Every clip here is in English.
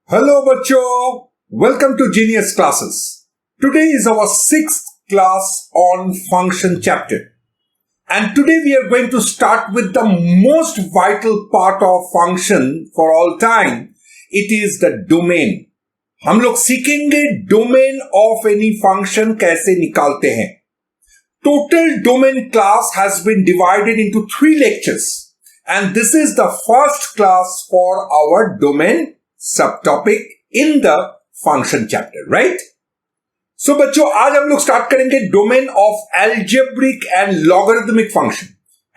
Hello बच्चों, welcome to JEENious classes. Today is our 6th class on function chapter. And today we are going to start with the most vital part of function for all time. It is the domain. हम लोग सीखेंगे domain of any function कैसे निकालते हैं. Total domain class has been divided into 3 lectures. And this is the first class for our domain subtopic in the function chapter, right? So बच्चों आज हम लोग स्टार्ट करेंगे domain of algebraic and logarithmic function.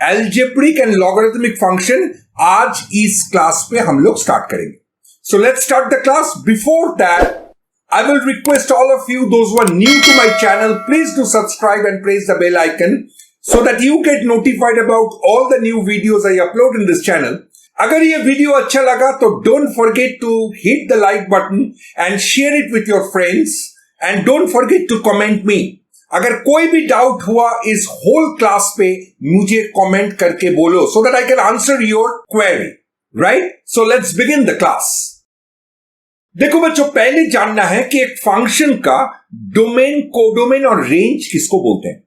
Algebraic and logarithmic function आज इस class पे हम लोग स्टार्ट करेंगे. So let's start the class. Before that, I will request all of you, those who are new to my channel, please do subscribe and press the bell icon so that you get notified about all the new videos I upload in this channel. अगर ये video अच्छा लगा तो don't forget to hit the like button and share it with your friends and don't forget to comment me. अगर कोई भी doubt हुआ इस होल क्लास पे मुझे कमेंट करके बोलो so that I can answer your query, right? So let's begin the class. देखो बच्चों, पहले जानना है कि एक फंक्शन का डोमेन, कोडोमेन और रेंज किसको बोलते हैं.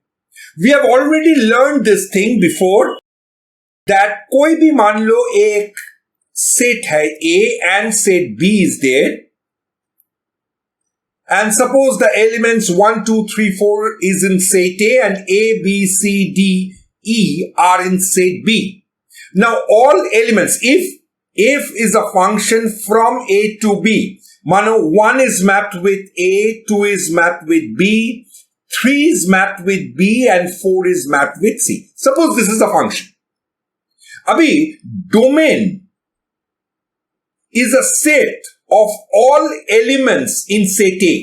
We have already learn this thing before that कोई भी मान लो एक सेट है A and set B is there and suppose the elements 1, 2, 3, 4 is in set A and A, B, C, D, E are in set B. Now all elements, if is a function from A to B, मानो 1 is mapped with A, 2 is mapped with B, 3 is mapped with B and 4 is mapped with C. Suppose this is a function. अभी domain is a set of all elements in set A.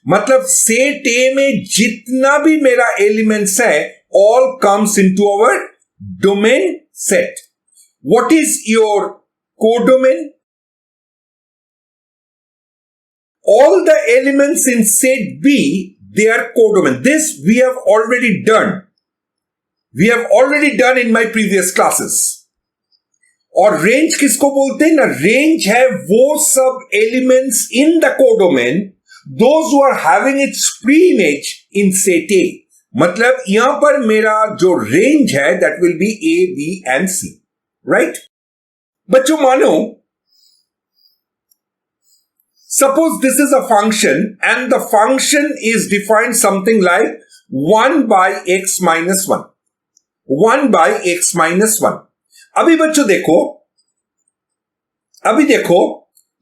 मतलब set A में जितना भी मेरा elements है all comes into our domain set. What is your codomain? All the elements in set B, they are codomain. This we have already done. We have already done in my previous classes. और range किसको बोलते हैं ना? Range है वो सब elements in the codomain those who are having its pre image in set A. मतलब यहां पर मेरा जो रेंज है that will be A, B and C, right? बच्चों मानो suppose this is a function and the function is defined something like 1 by x minus 1. 1 by x minus 1. अभी बच्चों देखो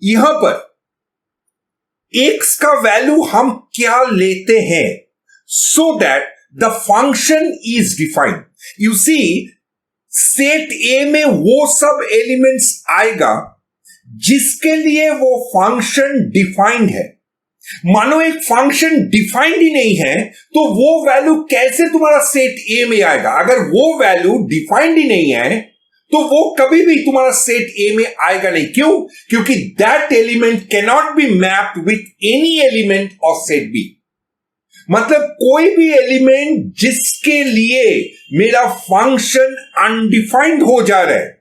यहां पर x का वैल्यू हम क्या लेते हैं so that the function is defined. You see set A में वो सब एलिमेंट्स आएगा जिसके लिए वो फंक्शन डिफाइंड है. मानो एक फंक्शन डिफाइंड ही नहीं है तो वो वैल्यू कैसे तुम्हारा सेट ए में आएगा? अगर वो वैल्यू डिफाइंड ही नहीं है तो वो कभी भी तुम्हारा सेट ए में आएगा नहीं. क्यों? क्योंकि that element can not be mapped with any element of set B. मतलब कोई भी एलिमेंट जिसके लिए मेरा फंक्शन अनडिफाइंड हो जा रहा है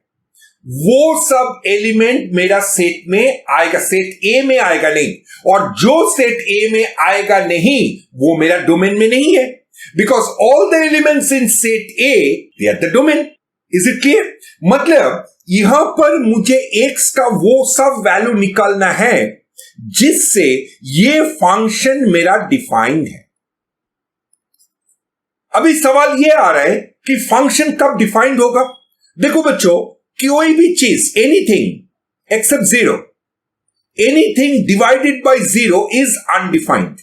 वो सब एलिमेंट मेरा सेट में आएगा, सेट ए में आएगा नहीं. और जो सेट ए में आएगा नहीं वो मेरा डोमेन में नहीं है. Because all the elements in set A they are the domain. Is it clear? मतलब यहां पर मुझे एक्स का वो सब वैल्यू निकालना है जिससे ये फंक्शन मेरा डिफाइंड है. अभी सवाल ये आ रहा है कि फंक्शन कब डिफाइंड होगा. देखो बच्चों, कोई भी चीज, anything except zero, anything divided by zero is undefined,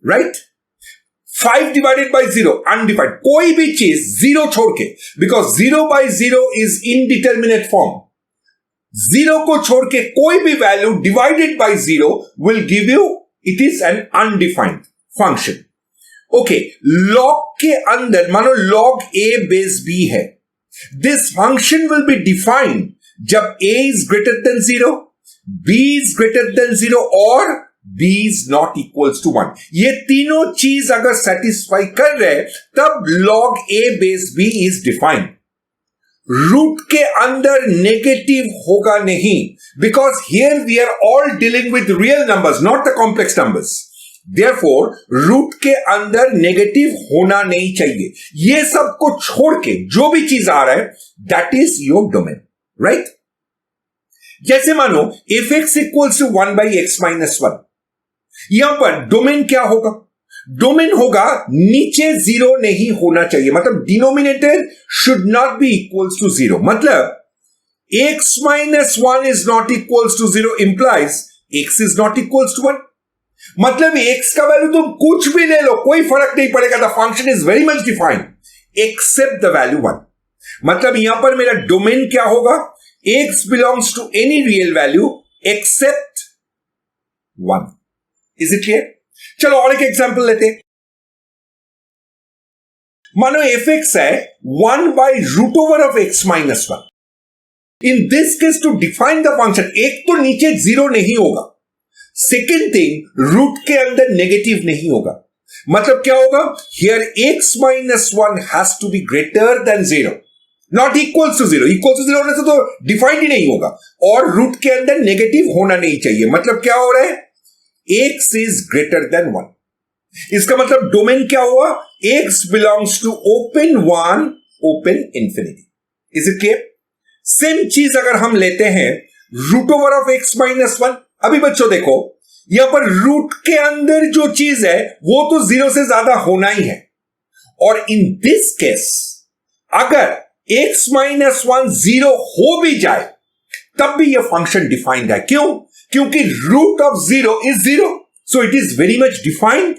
right? 5 divided by zero undefined. कोई भी चीज जीरो छोड़ के, because 0 by 0 is indeterminate form. Zero को छोड़ के कोई भी value divided by zero will give you, it is an undefined function. Okay, log के अंदर मानो लॉग ए बेस बी है. This function will be defined जब a is greater than 0, b is greater than 0 और b is not equals to 1. ये तीनों चीज अगर सेटिस्फाई कर रहे तब log a base b is defined. Root के अंदर नेगेटिव होगा नहीं, because here we are all dealing with real numbers, not the complex numbers. Therefore root के अंदर नेगेटिव होना नहीं चाहिए. ये सब को छोड़ के जो भी चीज आ रहा है that is your domain, right? जैसे मानो if x equals to 1 by x minus 1, यहां पर डोमेन क्या होगा? डोमेन होगा नीचे जीरो नहीं होना चाहिए, मतलब denominator should not be equals to zero. मतलब x minus 1 is not equals to zero implies x is not equals to 1. मतलब x का वैल्यू तुम कुछ भी ले लो, कोई फर्क नहीं पड़ेगा. The function is very much defined except the value 1. मतलब यहां पर मेरा डोमेन क्या होगा? x belongs to any real value except 1. Is it clear? चलो और एक एग्जांपल लेते हैं. मानो fx है 1 by root over of x minus 1. In this case to define the function, एक तो नीचे जीरो नहीं होगा. सेकेंड थिंग, रूट के अंदर नेगेटिव नहीं होगा. मतलब क्या होगा? Here x minus 1 has to be greater than 0. Not equals to zero. Equals to zero होने से तो डिफाइंड ही नहीं होगा. और रूट के अंदर नेगेटिव होना नहीं चाहिए. मतलब क्या हो रहा है? x is greater than 1. इसका मतलब डोमेन क्या हुआ? x belongs to open 1 open infinity. Is it clear? Same चीज अगर हम लेते हैं root over of x minus 1. अभी बच्चों देखो, यहां पर रूट के अंदर जो चीज है वो तो जीरो से ज्यादा होना ही है. और इन दिस केस अगर x माइनस 1 जीरो हो भी जाए तब भी यह फंक्शन डिफाइंड है. क्यों? क्योंकि root of zero is zero, so it is very much defined.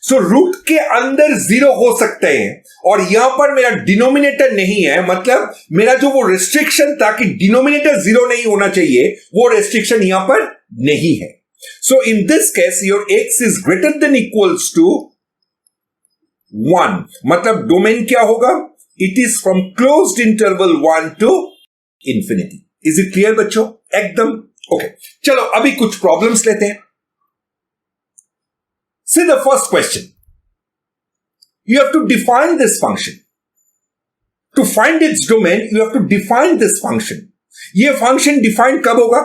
So root के अंदर जीरो हो सकते हैं और यहां पर मेरा डिनोमिनेटर नहीं है. मतलब मेरा जो वो रिस्ट्रिक्शन था कि डिनोमिनेटर जीरो नहीं होना चाहिए, वो रिस्ट्रिक्शन यहां पर नहीं है. So in this case your x is greater than equals to 1. मतलब डोमेन क्या होगा? It is from closed interval 1 to infinity. Is it clear बच्चों? एकदम ओके. चलो अभी कुछ प्रॉब्लम्स लेते हैं. See the first question. You have to define this function. To find its domain, you have to define this function. ये function define कब होगा?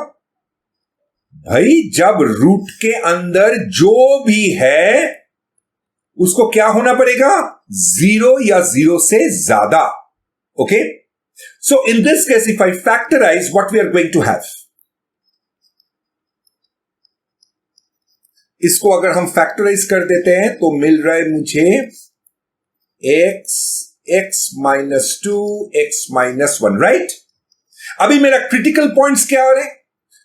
भाई जब रूट के अंदर जो भी है उसको क्या होना पड़ेगा? जीरो या जीरो से ज्यादा. Okay, so in this case if I factorize what we are going to have, इसको अगर हम फैक्टराइज कर देते हैं तो मिल रहा है मुझे x minus 2 x minus 1, right? अभी मेरा क्रिटिकल पॉइंट्स क्या आ रहे हैं?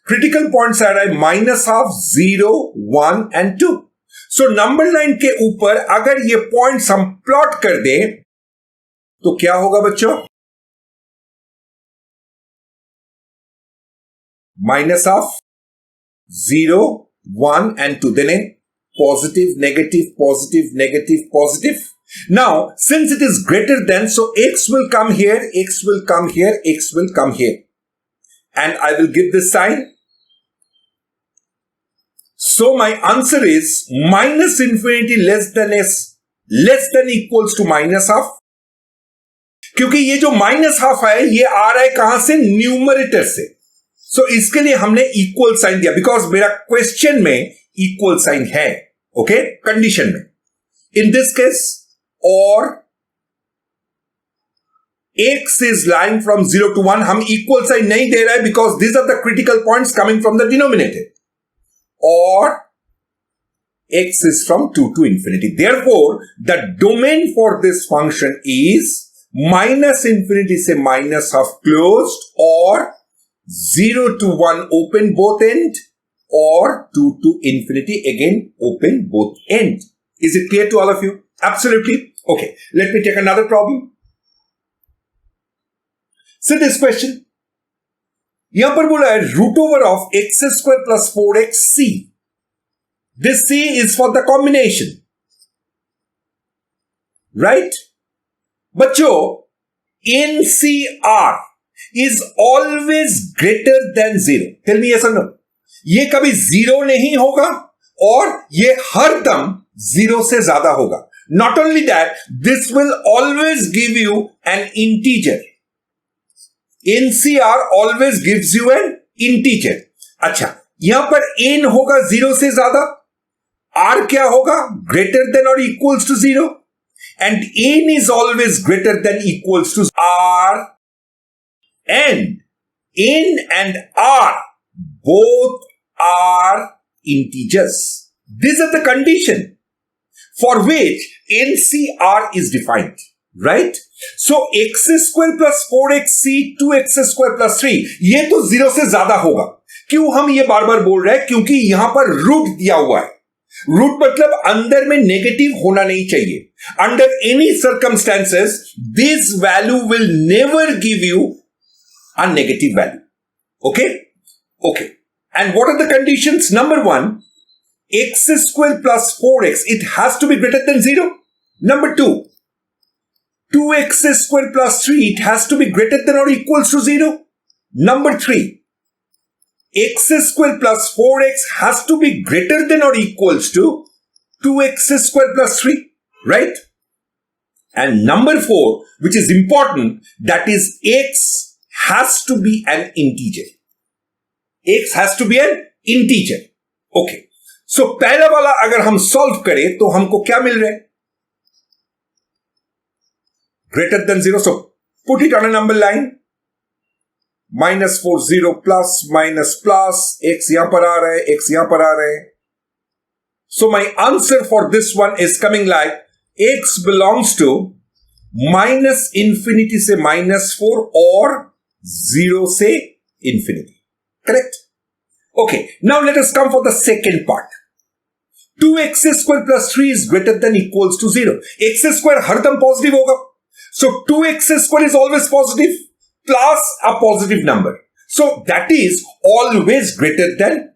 क्रिटिकल पॉइंट्स आ रहा है minus half, 0, 1 and 2. So number line के ऊपर अगर ये पॉइंट्स हम प्लॉट कर दें तो क्या होगा बच्चों? Minus of 0, 1 and 2. Then positive negative positive negative positive. Now since it is greater than, so x will come here, x will come here, x will come here, and I will give this sign. So my answer is minus infinity less than s less than equals to minus half. क्योंकि ये जो minus half है ये आ रहा है कहां से? Numerator से. सो इसके लिए हमने इक्वल साइन दिया बिकॉज मेरा क्वेश्चन में इक्वल साइन है. ओके, कंडीशन में. इन दिस केस और x is lying from 0 to 1, हम इक्वल साइन नहीं दे रहे हैं because these are the critical points coming from the denominator. Or x is from 2 to infinity. Therefore, the domain for this function is minus infinity से minus half closed, or 0 to 1 open both end, or 2 to infinity again open both end. Is it clear to all of you? Absolutely. Okay, let me take another problem. So this question, यहां पर बोला है root over of x square plus 4x c. This c is for the combination, right? बच्चों, NCR is always greater than 0. Tell me yes और no. ये कभी zero नहीं होगा और ये हरदम जीरो से ज्यादा होगा. Not only that, this will always give you N integer. NCR always gives you an integer. अच्छा, यहां पर n होगा 0 से ज्यादा, r क्या होगा? Greater than or equals to 0, and n is always greater than equals to r, and n and r both are integers. These are the condition for which NCR is defined, right? So x square plus 4xc 2x square plus 3 ये तो 0 से ज्यादा होगा. क्यों हम ये बार बार बोल रहे हैं? क्योंकि यहां पर रूट दिया हुआ है. रूट मतलब अंदर में नेगेटिव होना नहीं चाहिए. Under any circumstances this value will never give you a negative value. Okay? Okay. And what are the conditions? Number 1, x square plus 4x, it has to be greater than 0. Number 2, 2x square plus 3, it has to be greater than or equals to 0. Number 3, x square plus 4x has to be greater than or equals to 2x square plus 3. Right? And number 4, which is important, that is x has to be an integer. X has to be an integer. Okay. So पहला वाला अगर हम solve करें तो हमको क्या मिल रहा है? Greater than 0. So put it on a number line. -4 0 plus minus plus x यहां पर आ रहा है, x यहां पर आ रहा है. So my answer for this one is coming like x belongs to -infinity से -4 और 0 से infinity. Correct? Okay. Now let us come for the second part. 2x square plus 3 is greater than equals to 0. x square हरदम positive होगा. So 2x square is always positive plus a positive number. So that is always greater than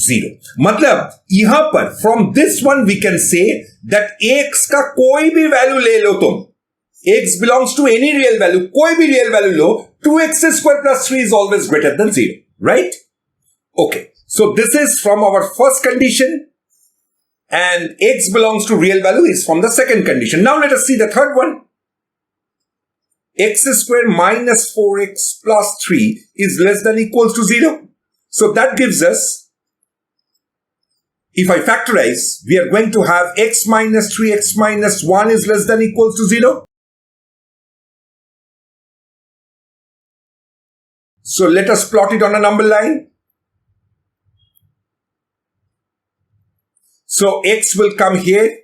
0. मतलब यहां पर from this one we can say that x का कोई भी value ले लो तुम. x belongs to any real value. कोई भी real value low, 2x square plus 3 is always greater than 0. Right? Okay. So this is from our first condition, and x belongs to real value is from the second condition. Now let us see the third one. X square minus 4x plus 3 is less than equals to 0. So that gives us, if I factorize, we are going to have x minus 3x minus 1 is less than equals to 0. So let us plot it on a number line. So x will come here.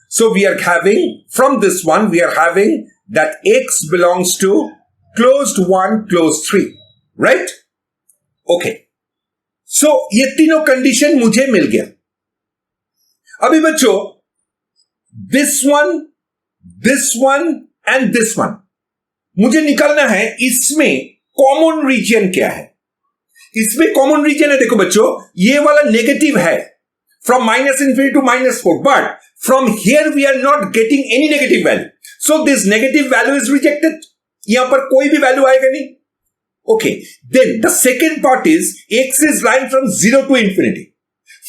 So we are having, from this one, we are having that x belongs to closed 1, closed 3. Right? Okay. So ये तीनों condition मुझे मिल गया. अभी बच्चों, this one and this one मुझे निकालना है. इसमें कॉमन रीजन क्या है? इसमें कॉमन रीजन है, देखो बच्चों, ये वाला नेगेटिव है from -infinity to -4, but from here we are not getting any negative value. So this negative value is rejected. यहां पर कोई भी वैल्यू आएगा नहीं. Okay, then the second part is x is lying from 0 to infinity.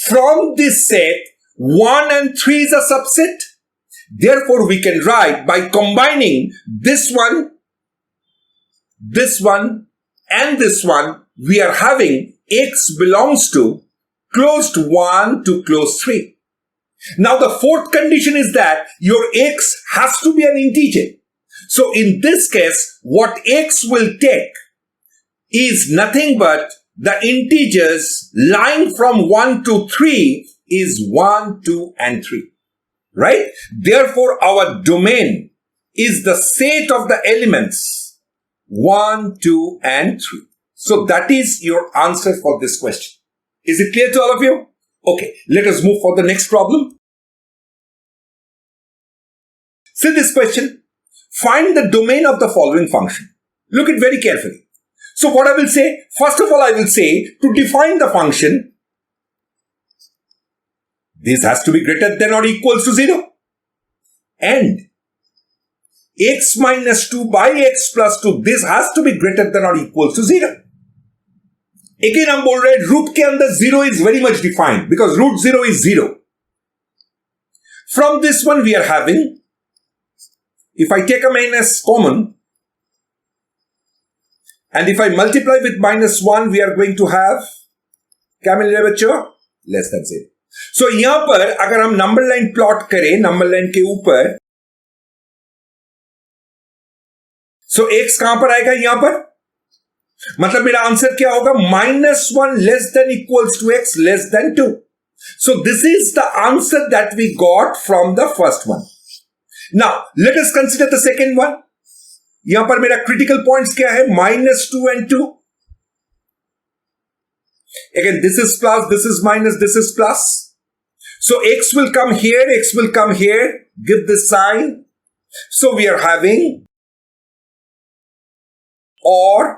From this set, 1 and 3 is a subset. Therefore, we can write by combining this one, and this one, we are having x belongs to closed 1 to closed 3. Now the fourth condition is that your x has to be an integer. So in this case, what x will take is nothing but the integers lying from 1 to 3 is 1, 2, and 3. Right? Therefore, our domain is the set of the elements 1, 2, and 3. So that is your answer for this question. Is it clear to all of you? Okay, let us move for the next problem. See this question. Find the domain of the following function. Look it very carefully. So what I will say, first of all, I will say to define the function, this has to be greater than or equals to 0. And x minus 2 by x plus 2, this has to be greater than or equals to 0. Again, हम बोल रहे हैं root के अंदर 0 is very much defined because root 0 is 0. From this one we are having, if I take a minus common, And if I multiply with -1, we are going to have, क्या मिल रहा है बच्चों? Less than 0. So यहां पर अगर हम number line plot करें, number line के ऊपर, so x कहां पर आएगा? यहां पर, मतलब मेरा आंसर क्या होगा? -1 less than equals to x less than 2. So this is the answer that we got from the first one. Now let us consider the second one. यहां पर मेरा critical points क्या है? -2 and 2. Again, this is plus, this is minus, this is plus. So x will come here, x will come here. Give this sign. So we are having or.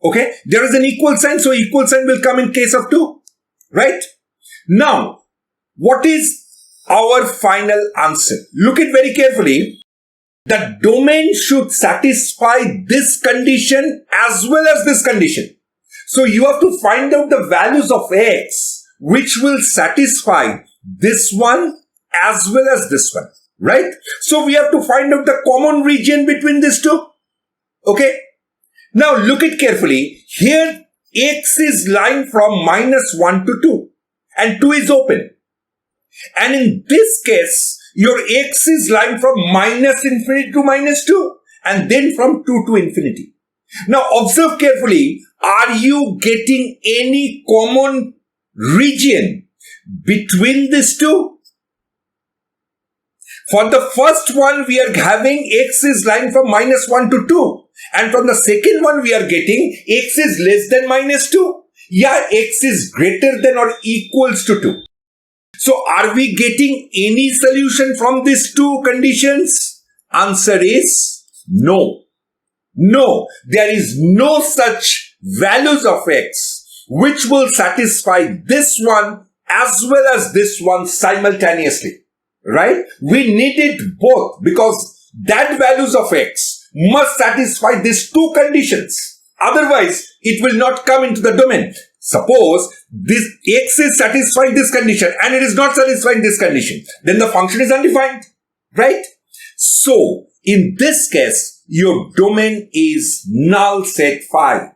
Okay, there is an equal sign, so equal sign will come in case of 2, right? Now, what is our final answer? Look it very carefully. The domain should satisfy this condition as well as this condition. So you have to find out the values of x which will satisfy this one as well as this one, right? So we have to find out the common region between these two. Okay? Now look it carefully. Here x is lying from -1 to 2 and 2 is open. And in this case, your x is lying from -infinity to -2 and then from 2 to infinity. Now observe carefully. Are you getting any common region between these two? For the first one, we are having x is lying from -1 to 2. And from the second one, we are getting x is less than -2. Yeah, x is greater than or equals to 2. So are we getting any solution from these two conditions? Answer is no. No, there is no such values of x which will satisfy this one as well as this one simultaneously. Right? We needed both because that values of x must satisfy these two conditions. Otherwise, it will not come into the domain. Suppose this x is satisfying this condition and it is not satisfying this condition. Then the function is undefined. Right? So, in this case, your domain is null set phi.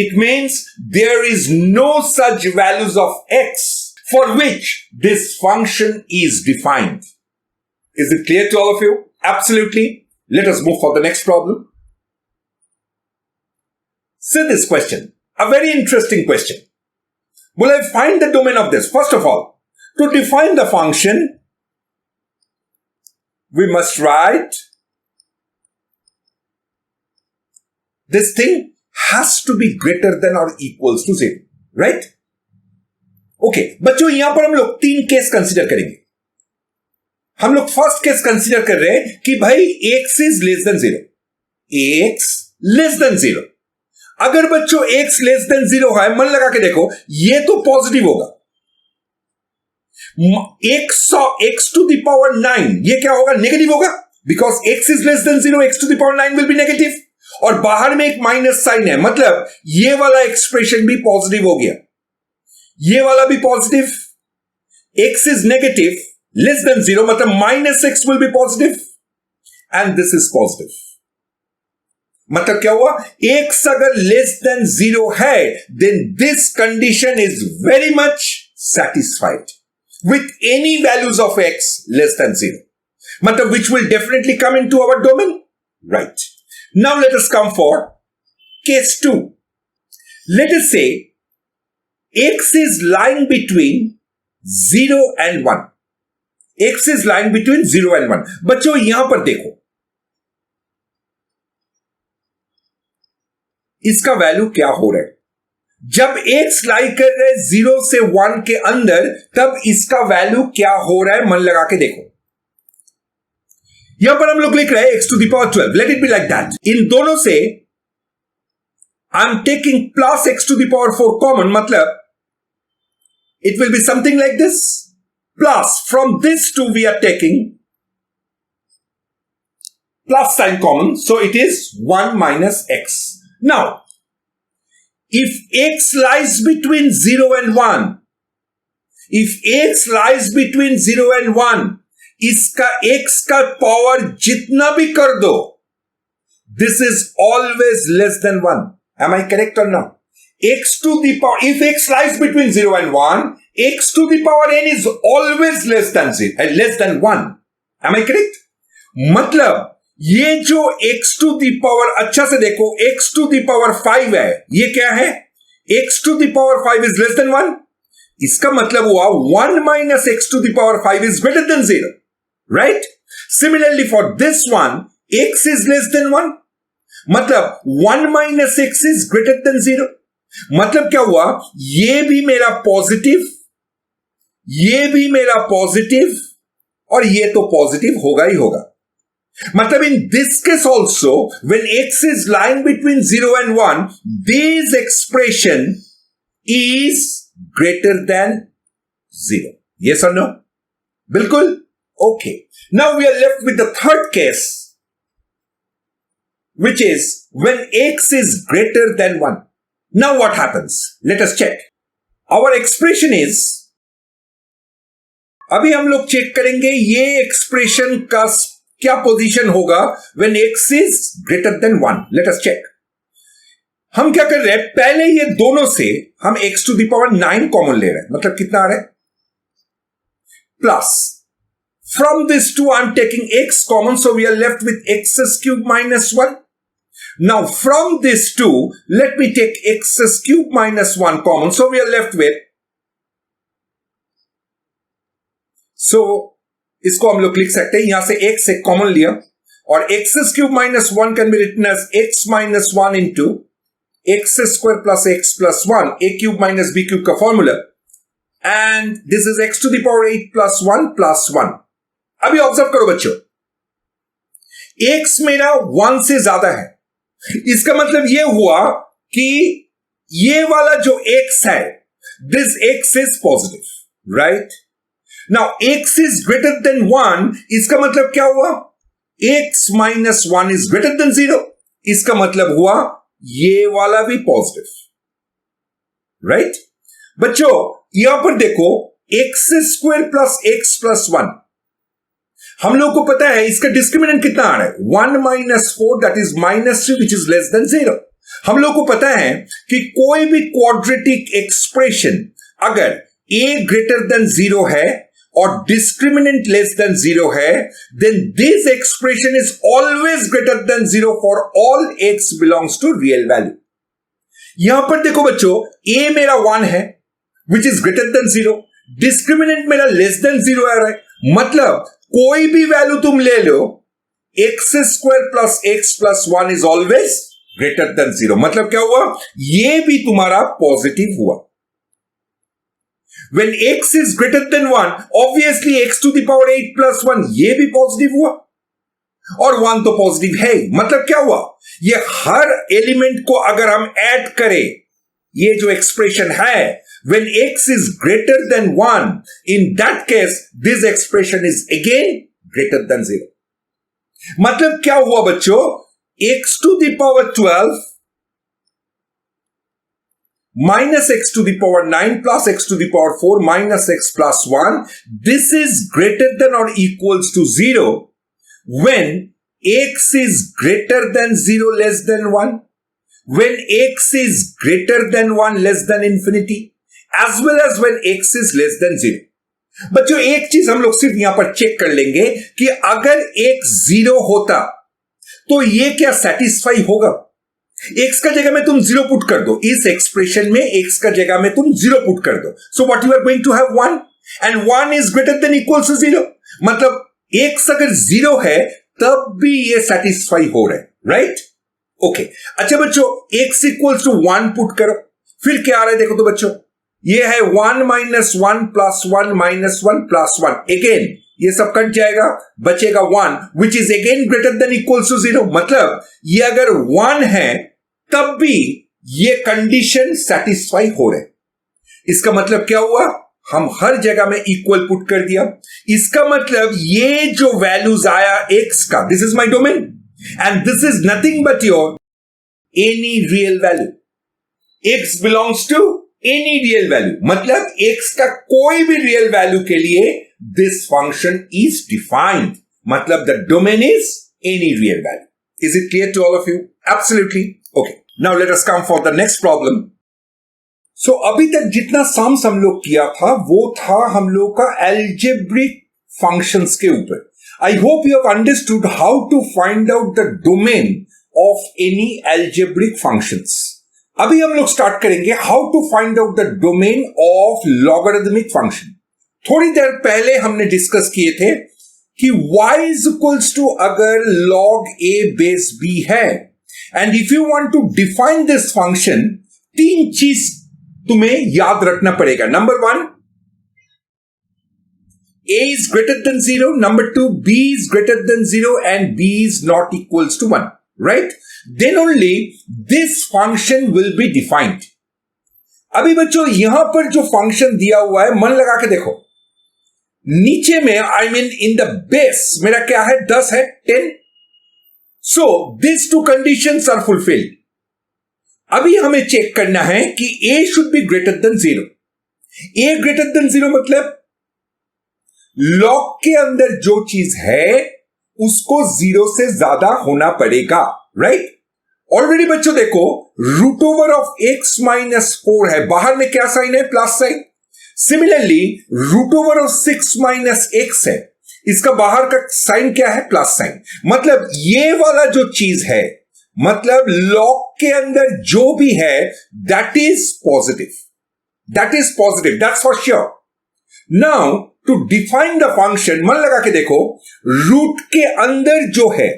It means there is no such values of x for which this function is defined. Is it clear to all of you? Absolutely. Let us move for the next problem. See this question. A very interesting question. Will I find the domain of this? First of all, to define the function, we must write this thing has to be greater than or equals to 0. Right? Okay बच्चों यहां पर हम लोग 3 case consider करेंगे. हम लोग first case consider कर रहे हैं कि भाई x is less than 0. x less than 0. अगर बच्चों x लेस देन 0 है, मन लगा के देखो, ये तो पॉजिटिव होगा. x टू द पावर 9 ये क्या होगा? नेगेटिव होगा. Because x is less than 0, x to the power 9 will be negative. और बाहर में एक माइनस साइन है, मतलब ये वाला एक्सप्रेशन भी पॉजिटिव हो गया, ये वाला भी positive. x is negative less than 0, मतलब -x will be positive and this is positive. मतलब क्या हुआ? x अगर लेस देन 0 है, then this condition is very much satisfied with any values of x less than 0. मतलब which will definitely come into our domain. Right. Now let us come for case 2. Let us say x is lying between 0 and 1. x is lying between 0 and 1. बच्चों यहां पर देखो, इसका value क्या हो रहा है? जब x लाई कर रहे 0 से 1 के अंदर, तब इसका वैल्यू क्या हो रहा है? मन लगा के देखो. यहां पर हम लोग लिख रहे हैं x to the power 12. Let it be like that. इन दोनों से I'm taking plus x to the power 4 common, मतलब it will be something like this. Plus, from this 2 we are taking plus sign common, so it is 1 minus x. Now, if x lies between 0 and 1, if x lies between 0 and 1, इसका x का power जितना भी कर दो, this is always less than 1. Am I correct or not? X to the power, if x lies between 0 and 1, x to the power n is always less than 1. Am I correct? मतलब ये जो x to the power, अच्छा से देखो, x to the power 5 है, ये क्या है? x to the power 5 is less than 1. इसका मतलब हुआ 1 minus x to the power 5 is greater than 0. Right? Similarly for this one, x is less than 1. मतलब 1 minus x is greater than 0. मतलब क्या हुआ? ये भी मेरा पॉजिटिव, ये भी मेरा पॉजिटिव, और ये तो पॉजिटिव होगा ही होगा. मतलब in this case also, when x is lying between 0 and 1, this expression is greater than 0. Yes or no? बिल्कुल? Okay. Now we are left with the third case, which is when x is greater than 1. Now what happens? Let us check. Our expression is, अभी हम लोग check करेंगे ये expression का क्या position होगा when x is greater than 1. Let us check. हम क्या कर रहे हैं? पहले ये दोनों से हम x to the power 9 common ले रहे हैं. मतलब कितना आ रहा है? Plus. From this 2 I'm taking x common, so we are left with x cube minus 1. Now from this 2, let me take x cube minus 1 common, so we are left with, so इसको हम लोग लिख सकते हैं, यहां से x एक common लिया, और x cube minus 1 can be written as x minus 1 into x square plus x plus 1, a cube minus b cube का formula, and this is x to the power 8 plus 1 plus 1. अभी observe करो बच्चों, x मेरा 1 से ज्यादा है. इसका मतलब यह हुआ कि ये वाला जो x है, this x is positive, right? Now x is greater than 1, इसका मतलब क्या हुआ? x minus 1 is greater than 0. इसका मतलब हुआ ये वाला भी पॉजिटिव, राइट? बच्चों यहां पर देखो, x square plus x plus 1, हम लोग को पता है इसका डिस्क्रिमिनेंट कितना आ रहा है? 1 minus 4, that is minus 3, which is less than 0. हम लोग को पता है कि कोई भी क्वाड्रेटिक एक्सप्रेशन अगर a greater than 0 है और डिस्क्रिमिनेंट लेस देन 0 है, then this expression is always greater than 0 for all x belongs to real value. यहां पर देखो बच्चों, a मेरा 1 है which is greater than 0, discriminant मेरा लेस देन 0 आ रहा है, मतलब कोई भी वैल्यू तुम ले लो, x square plus x plus 1 is always greater than 0. मतलब क्या हुआ? ये भी तुम्हारा पॉजिटिव हुआ. When x is greater than 1, obviously x to the power 8 plus 1 ये भी पॉजिटिव हुआ, और 1 तो पॉजिटिव है. मतलब क्या हुआ? ये हर एलिमेंट को अगर हम ऐड करें, ये जो एक्सप्रेशन है, when x is greater than 1, in that case this expression is again greater than 0. मतलब क्या हुआ बच्चों? x to the power 12 minus x to the power 9 plus x to the power 4 minus x plus 1, this is greater than or equals to 0 when x is greater than 0 less than 1, when x is greater than 1 less than infinity, as well as when x is less than 0. बच्चों एक चीज हम लोग सिर्फ यहां पर check कर लेंगे कि अगर x 0 होता तो ये क्या सेटिस्फाई होगा? x का जगह में तुम 0 पुट कर दो, इस एक्सप्रेशन में x का जगह में तुम 0 पुट कर दो, so what you are going to have 1, and 1 is greater than equals to 0. मतलब x अगर 0 है तब भी ये सेटिस्फाई हो रहा है, राइट? ओके. अच्छा बच्चों, x इक्वल्स टू 1 पुट करो, फिर क्या आ रहा है देखो तो बच्चों, ये है 1 minus 1 plus 1 minus 1 plus 1. Again ये सब कट जाएगा, बचेगा 1 which is again greater than equals to 0. मतलब ये अगर 1 है तब भी ये कंडीशन सेटिस्फाई हो रहे. इसका मतलब क्या हुआ? हम हर जगह में इक्वल पुट कर दिया. इसका मतलब ये जो वैल्यूज आया x का, this is my domain and this is nothing but your any real value. x belongs to any real value, मतलब x का कोई भी रियल वैल्यू के लिए दिस फंक्शन इज डिफाइंड, मतलब the domain is any real value. Is it clear to all of you? Absolutely. Okay. Now let us come for the next problem. So अभी तक जितना sums हम लोग किया था वो था हम लोग का algebraic functions के ऊपर. I hope you have understood how to find out the domain of any algebraic functions. अभी हम लोग स्टार्ट करेंगे how to find out the domain of logarithmic function. थोड़ी देर पहले हमने डिस्कस किए थे कि y is equals to अगर log a base b है and if you want to define this function, तीन चीज तुम्हें याद रखना पड़ेगा. Number one, a is greater than 0. Number two, b is greater than 0 and b is not equals to 1. Right? Then only this function will be defined. अभी बच्चों यहां पर जो फंक्शन दिया हुआ है मन लगा के देखो. नीचे में I mean in the base मेरा क्या है 10 है 10. So this two conditions are fulfilled. अभी हमें चेक करना है कि a should be greater than 0. a greater than 0 मतलब लॉग के अंदर जो चीज है उसको 0 से ज्यादा होना पड़ेगा. राइट? ऑलरेडी बच्चों देखो root over of x minus 4 है, बाहर में क्या साइन है? Plus sign. Similarly root over of 6 minus x है, इसका बाहर का साइन क्या है? Plus sign. मतलब ये वाला जो चीज है मतलब लॉग के अंदर जो भी है that is positive. That is positive, that's for sure. Now to define the function मन लगा के देखो, रूट के अंदर जो है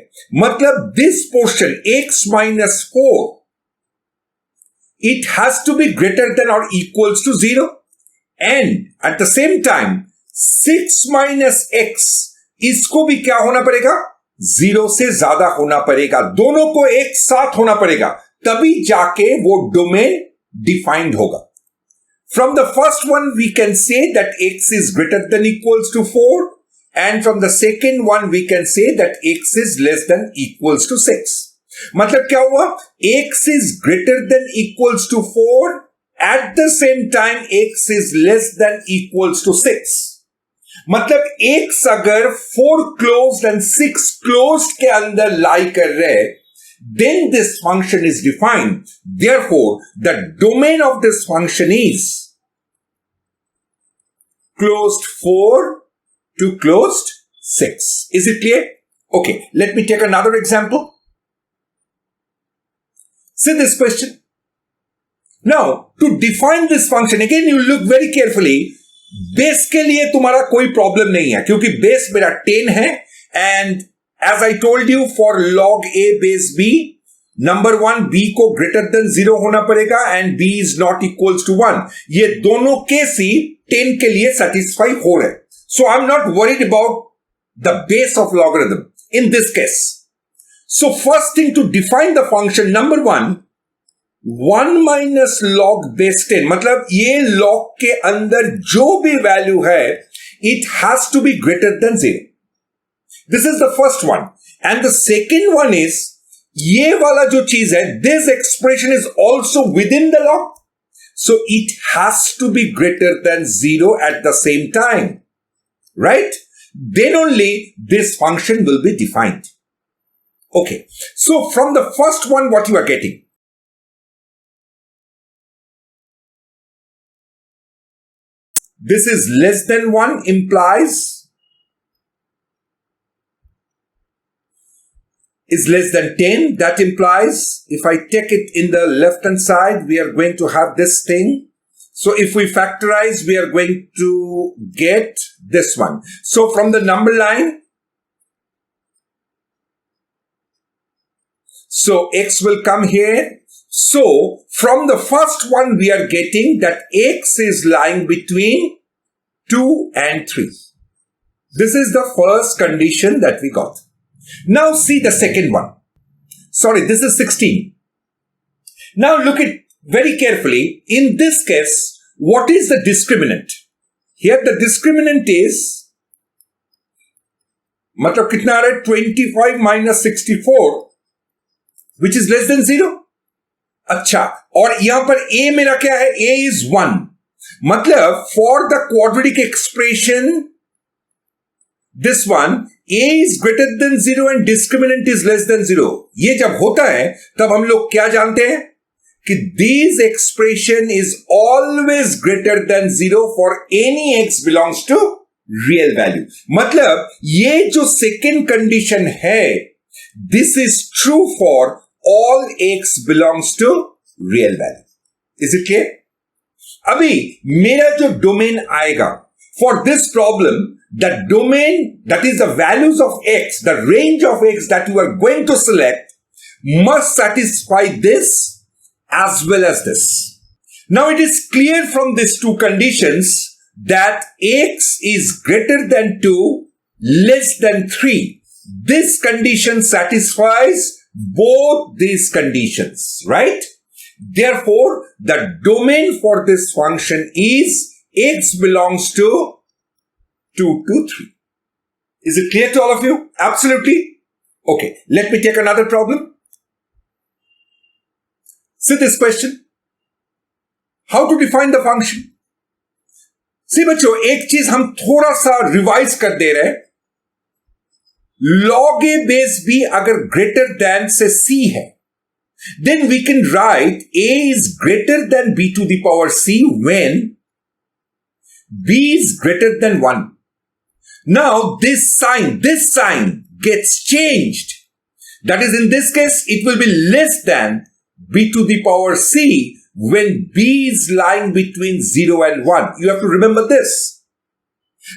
मतलब this portion x minus 4 it has to be greater than और equals to 0 and at the same time 6 minus x इसको भी क्या होना पड़ेगा? 0 से ज्यादा होना पड़ेगा. दोनों को एक साथ होना पड़ेगा तभी जाके वो डोमेन डिफाइंड होगा. From the first one we can say that x is greater than equals to 4 and from the second one we can say that x is less than equals to 6. मतलब क्या हुआ? x is greater than equals to 4 at the same time x is less than equals to 6. मतलब x अगर 4 closed and 6 closed के अंदर lie कर रहे then this function is defined. Therefore, the domain of this function is closed 4 to closed 6. Is it clear? Okay, let me take another example. See this question. Now, to define this function, again you look very carefully. Base के लिए तुम्हारा कोई problem नहीं है क्योंकि base मेरा 10 है and as I told you for log a base b, number 1 b को greater than 0 होना पड़ेगा and b is not equals to 1. ये दोनों केस ही 10 के लिए satisfy हो रहे. So I'm not worried about the base of logarithm in this case. So first thing to define the function, number 1 minus log base 10 मतलब ये log के अंदर जो भी वैल्यू है it has to be greater than 0. This is the first one. And the second one is, ये वाला जो चीज है, this expression is also within the log. So it has to be greater than 0 at the same time. Right? Then only this function will be defined. Okay. So from the first one, what you are getting? This is less than 1 implies is less than 10. That implies if I take it in the left hand side, we are going to have this thing. So if we factorize, we are going to get this one. So from the number line, so x will come here. So from the first one, we are getting that x is lying between 2 and 3. This is the first condition that we got. Now see the second one. Sorry, this is 16. Now look at very carefully. In this case, what is the discriminant? Here the discriminant is मतलब कितना आ रहा है? 25 minus 64 which is less than 0. अच्छा, और यहां पर a मेरा क्या है? a is 1. मतलब for the quadratic expression this one, a is greater than 0 and discriminant is less than 0. ये जब होता है तब हम लोग क्या जानते हैं कि this expression is always greater than 0 for any x belongs to real value. मतलब ये जो second condition है, this is true for all x belongs to real value. Is it clear? अभी मेरा जो डोमेन आएगा for this problem, the domain, that is the values of x, the range of x that you are going to select must satisfy this as well as this. Now it is clear from these two conditions that x is greater than 2, less than 3. This condition satisfies both these conditions, right? Therefore, the domain for this function is x belongs to 2 to 3. Is it clear to all of you? Absolutely. Okay, let me take another problem. See this question. How to define the function? See बच्चों, एक चीज हम थोड़ा सा revise कर दे रहे हैं. log a base b अगर greater than से c है, then we can write a is greater than b to the power c when b is greater than 1. Now this sign gets changed. That is, in this case, it will be less than b to the power c when b is lying between 0 and 1. You have to remember this.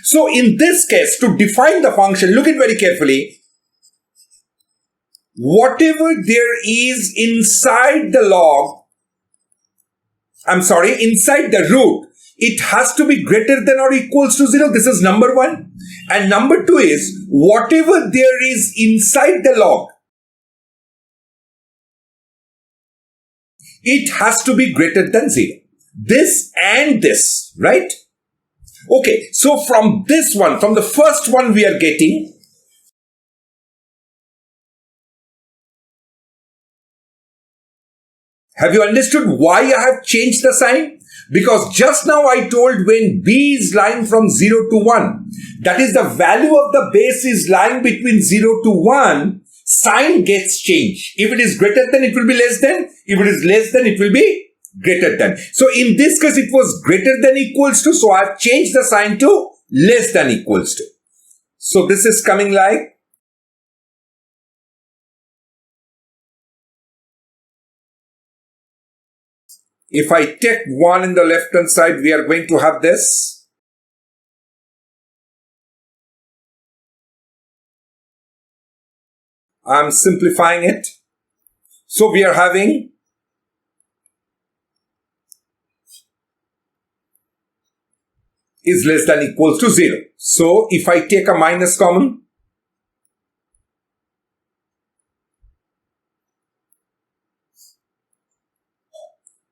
So in this case, to define the function, look at very carefully. Whatever there is inside the inside the root, it has to be greater than or equals to 0. This is number 1. And number 2 is, whatever there is inside the log, it has to be greater than 0. This and this, right? Okay, so from this one, from the first one we are getting, have you understood why I have changed the sign? Because just now I told when b is lying from 0 to 1, that is the value of the base is lying between 0 to 1, sign gets changed. If it is greater than, it will be less than. If it is less than, it will be greater than. So in this case, it was greater than equals to, so I have changed the sign to less than equals to. So this is coming like, if I take 1 in the left hand side, we are going to have this. I am simplifying it. So we are having is less than equals to 0. So if I take a minus common,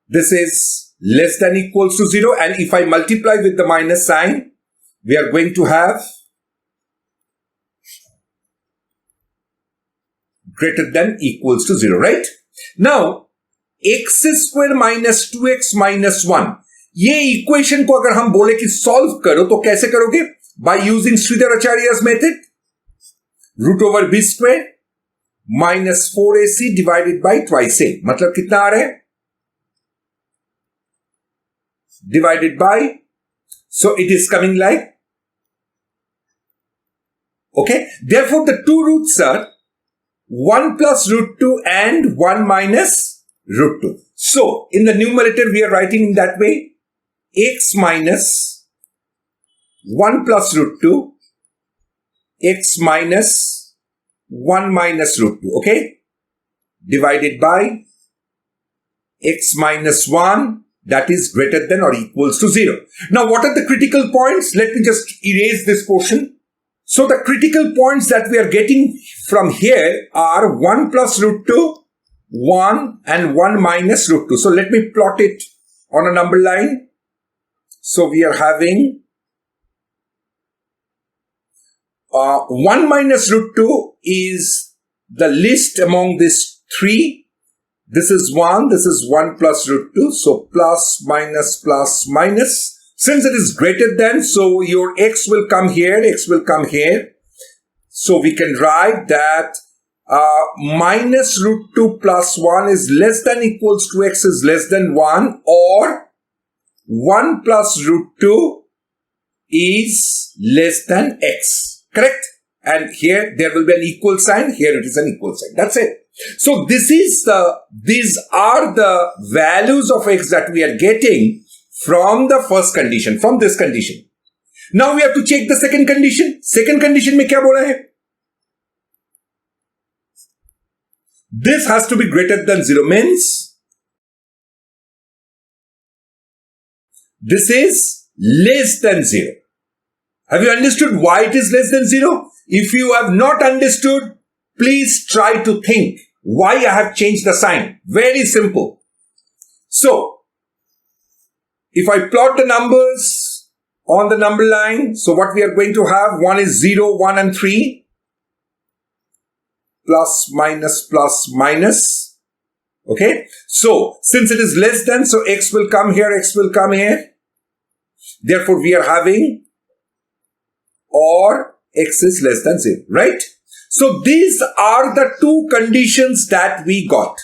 this is less than equals to 0, and if I multiply with the minus sign, we are going to have greater than equals to 0, right? Now, x square minus 2x minus 1. ये equation को अगर हम बोले कि solve करो तो कैसे करोगे? By using Sridharacharya's method. Root over b square minus 4ac divided by twice a. मतलब कितना आ रहा है? Divided by, so it is coming like, okay, therefore the two roots are 1 plus root 2 and 1 minus root 2. So in the numerator we are writing in that way, x minus 1 plus root 2, x minus 1 minus root 2, okay, divided by x minus 1, that is greater than or equals to 0. Now, what are the critical points? Let me just erase this portion. So, the critical points that we are getting from here are 1 plus root 2, 1 and 1 minus root 2. So, let me plot it on a number line. So, we are having 1 minus root 2 is the least among these three. This is 1, this is 1 plus root 2, so plus, minus. Since it is greater than, so your x will come here, x will come here. So we can write that minus root 2 plus 1 is less than equals to x is less than 1, or 1 plus root 2 is less than x. Correct? And here there will be an equal sign. Here it is an equal sign. That's it. So these are the values of x that we are getting from the first condition, from this condition. Now we have to check the second condition. Second condition में क्या बोला है? This has to be greater than 0, means this is less than 0. Have you understood why it is less than 0? If you have not understood, please try to think why I have changed the sign. Very simple. So, if I plot the numbers on the number line, so what we are going to have, 1 is 0, 1 and 3. Plus, minus. Okay. So, since it is less than, so x will come here, x will come here. Therefore, we are having or x is less than 0, right? So, these are the two conditions that we got.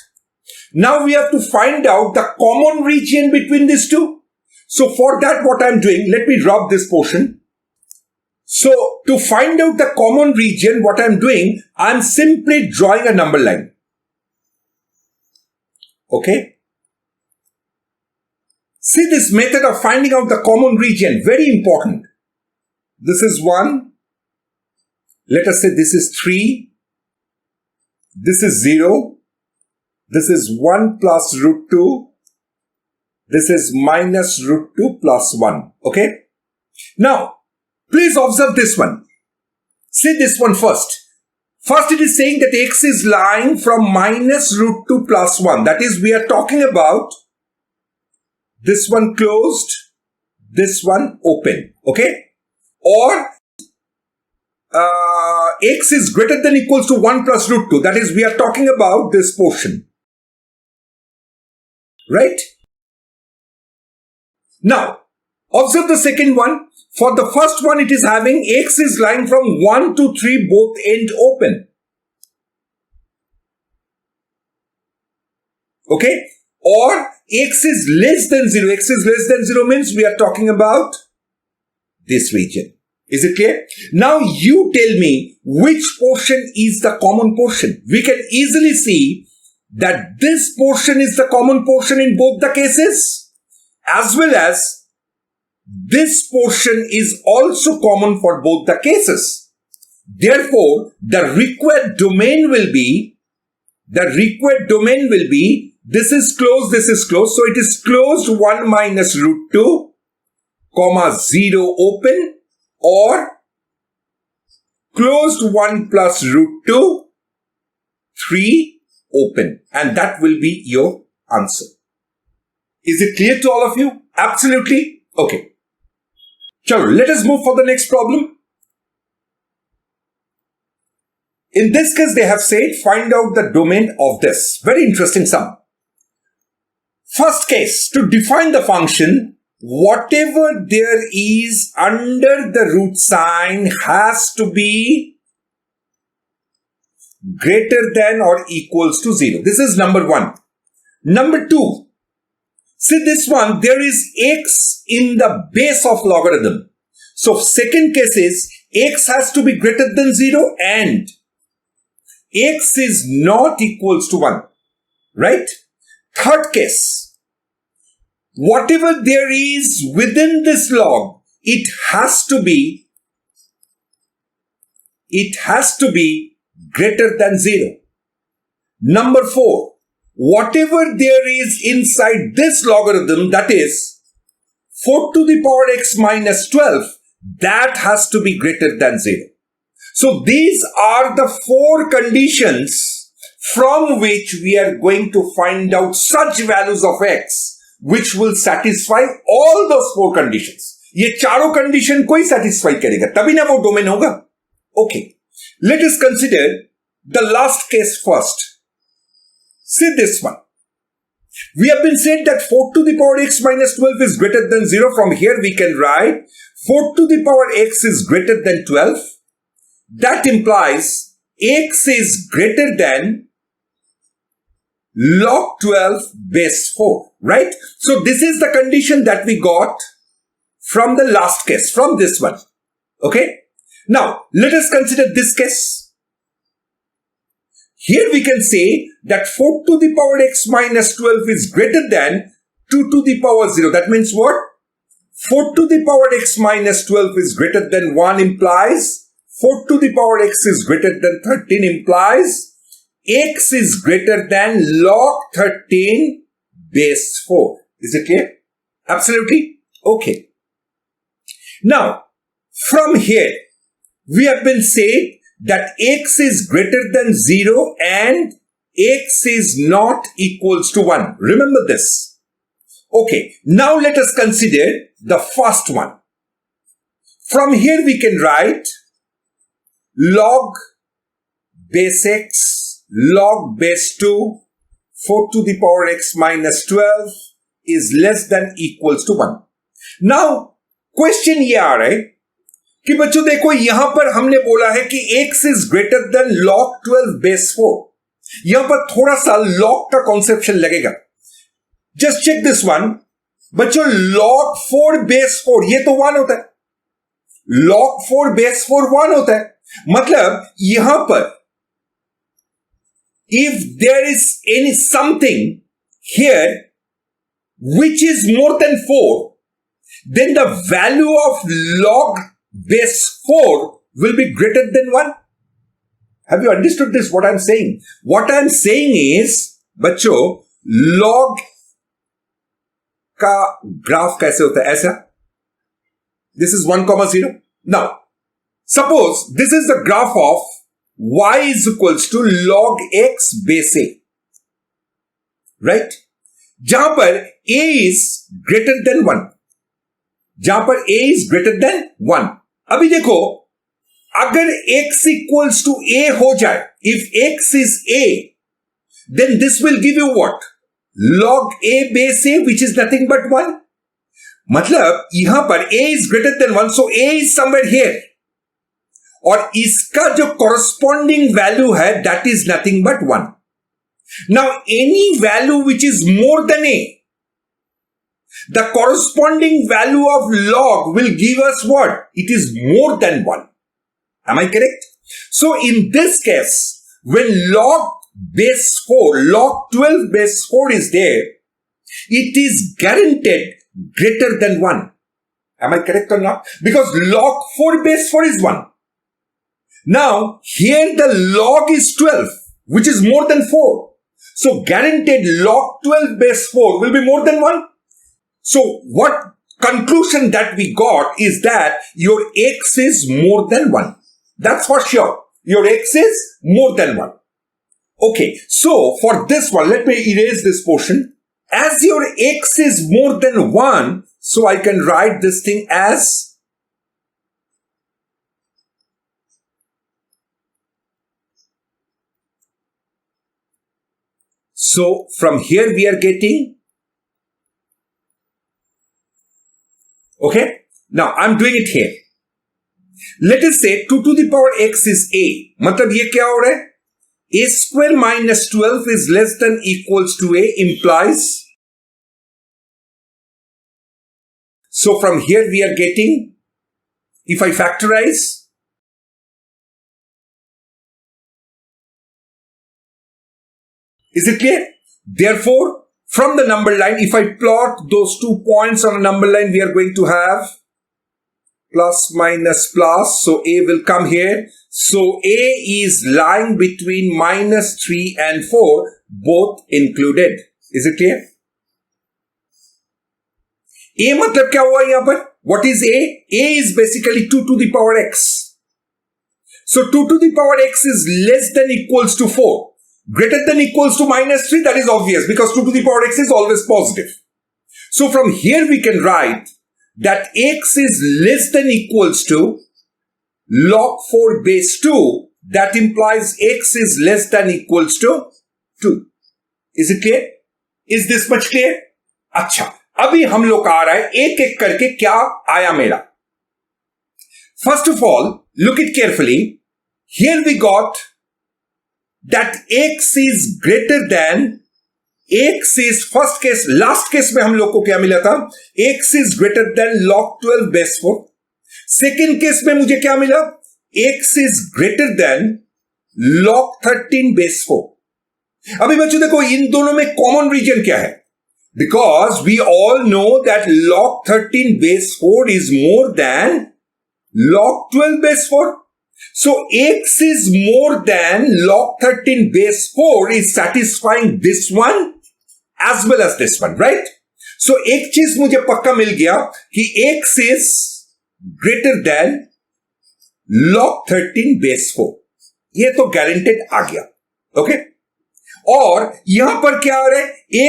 Now, we have to find out the common region between these two. So, for that, what I'm doing, let me drop this portion. So, to find out the common region, what I'm doing, I'm simply drawing a number line. Okay? See, this method of finding out the common region, very important. This is 1. Let us say this is 3. This is 0. This is 1 plus root 2. This is minus root 2 plus 1. Okay? Now, please observe this one. See this one first. First, it is saying that x is lying from minus root 2 plus 1. That is, we are talking about this one closed, this one open. Okay? Or x is greater than equals to 1 plus root 2. That is, we are talking about this portion. Right? Now, observe the second one. For the first one, it is having x is lying from 1 to 3, both end open. Okay? Or x is less than 0. X is less than 0 means we are talking about this region. Is it clear? Now you tell me which portion is the common portion. We can easily see that this portion is the common portion in both the cases, as well as this portion is also common for both the cases. Therefore, the required domain will be, this is closed, so it is closed 1 minus root 2, comma 0 open, or closed 1 plus root 2, 3 open. And that will be your answer. Is it clear to all of you? Absolutely? Okay. Chalo, let us move for the next problem. In this case, they have said, find out the domain of this. Very interesting sum. First case, to define the function, whatever there is under the root sign has to be greater than or equals to 0. This is number 1. Number 2, see this one, there is x in the base of logarithm. So second case is x has to be greater than 0 and x is not equals to 1. Right? Third case, whatever there is within this log, it has to be greater than 0. Number 4, whatever there is inside this logarithm, that is 4 to the power x minus 12, that has to be greater than 0. So these are the 4 conditions from which we are going to find out such values of x which will satisfy all those 4 conditions. ये चारों condition को ही satisfy करेगा, तभी ना वो domain होगा. Okay, let us consider the last case first. See this one. We have been said that 4 to the power x minus 12 is greater than 0. From here we can write 4 to the power x is greater than 12. that implies x is greater than log 12 base 4, right? So this is the condition that we got from the last case, from this one. Okay? Now, let us consider this case. Here we can say that 4 to the power x minus 12 is greater than 2 to the power 0. That means what? 4 to the power x minus 12 is greater than 1 implies 4 to the power x is greater than 13 implies x is greater than log 13 base 4. Is it clear? Absolutely. Okay. Now, from here, we have been saying that x is greater than 0 and x is not equals to 1. Remember this. Okay, now let us consider the first one. From here we can write log base x, log base 2, 4 to the power x minus 12 is less than equals to 1. Now, question ये आ रहा है कि बच्चों देखो यहां पर हमने बोला है कि x is greater than log 12 base 4. यहां पर थोड़ा सा log का कॉन्सेप्शन लगेगा. Just check this one. बच्चों log 4 base 4 ये तो 1 होता है. log 4 base 4 1 होता है. मतलब यहां पर if there is any something here which is more than 4, then the value of log base 4 will be greater than 1. Have you understood this, what I'm saying? What I'm saying is, बच्चों, log का graph कैसे होता है? ऐसा. This is 1, 0. Now, suppose this is the graph of y is equals to log x base a. Right? जहां पर a is greater than 1. जहां पर a is greater than 1. अभी देखो, अगर x equals to a हो जाए, if x is a, then this will give you what? Log a base a, which is nothing but 1. मतलब यहां पर a is greater than 1, so a is somewhere here. और इसका जो corresponding value है, that is nothing but 1. Now, any value which is more than a, the corresponding value of log will give us what? It is more than 1. Am I correct? So, in this case, when log base 4, log 12 base 4 is there, it is guaranteed greater than 1. Am I correct or not? Because log 4 base 4 is 1. Now, here the log is 12, which is more than 4. So, guaranteed log 12 base 4 will be more than 1. So, what conclusion that we got is that your x is more than 1. That's for sure. Your x is more than 1. Okay, so for this one, let me erase this portion. As your x is more than 1, so I can write this thing as so from here we are getting, okay, now I'm doing it here. Let us say 2 to the power x is a. मतलब ये क्या हो रहा है? A square minus 12 is less than equals to a implies. So from here we are getting, if I factorize, is it clear? Therefore, from the number line, if I plot those 2 points on a number line, we are going to have plus minus plus. So a will come here. So a is lying between minus 3 and 4, both included. Is it clear? A मतलब क्या हुआ यहाँ पर? What is a? A is basically 2 to the power x. So 2 to the power x is less than equals to 4. Greater than equals to minus 3, that is obvious because 2 to the power x is always positive. So from here we can write that x is less than equals to log 4 base 2. That implies x is less than equals to 2. Is it clear? Is this much clear? अच्छा, अभी हम लोग आ रहा है एक एक करके क्या आया मेरा. First of all, look it carefully. here we got that x is greater than, x is first case, last case में हम लोग को क्या मिला था, x is greater than log 12 base 4. Second case में मुझे क्या मिला, x is greater than log 13 base 4. अभी बच्चों देखो इन दोनों में कॉमन रीजन क्या है, because we all know that log 13 base 4 is more than log 12 base 4. So x is more than log 13 base 4 is satisfying this one as well as this one, right? So एक चीज मुझे पक्का मिल गया कि x is greater than log 13 base 4. ये तो guaranteed आ गया, okay? और यहां पर क्या आ रहा है,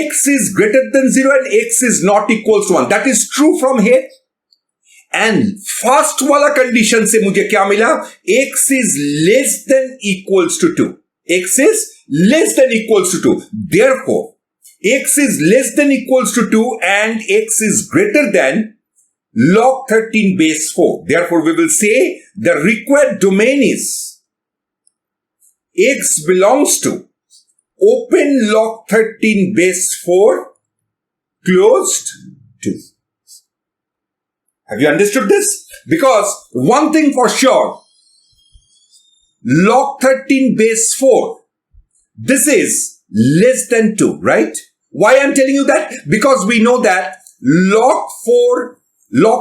x is greater than 0 and x is not equals to 1. That is true from here. And first वाला कंडीशन से मुझे क्या मिला, x is less than equals to 2. x is less than equals to 2. Therefore, x is less than equals to 2 and x is greater than log 13 base 4. Therefore, we will say the required domain is x belongs to open log 13 base 4 closed 2. Have you understood this? Because one thing for sure, log 13 base 4, this is less than 2, right? Why I'm telling you that? Because we know that log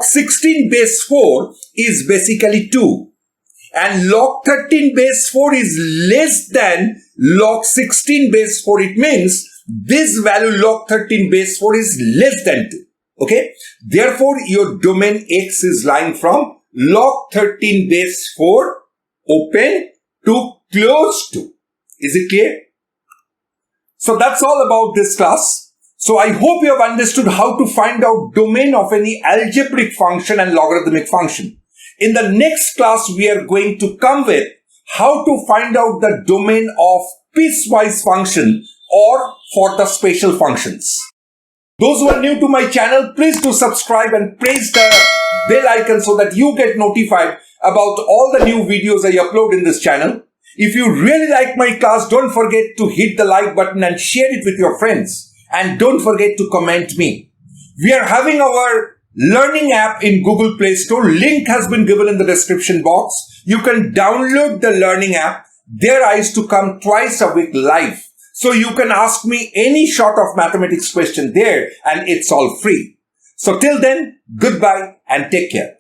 16 base 4 is basically 2. And log 13 base 4 is less than log 16 base 4. It means this value log 13 base 4 is less than 2. Okay, therefore your domain x is lying from log 13 base 4 open to close to. Is it clear? So that's all about this class. So I hope you have understood how to find out domain of any algebraic function and logarithmic function. In the next class, we are going to come with how to find out the domain of piecewise function or for the special functions. Those who are new to my channel, please do subscribe and press the bell icon so that you get notified about all the new videos I upload in this channel. If you really like my class, don't forget to hit the like button and share it with your friends. And don't forget to comment me. We are having our learning app in Google Play Store. Link has been given in the description box. You can download the learning app. There I used to come twice a week live. So you can ask me any sort of mathematics question there and it's all free. So till then, goodbye and take care.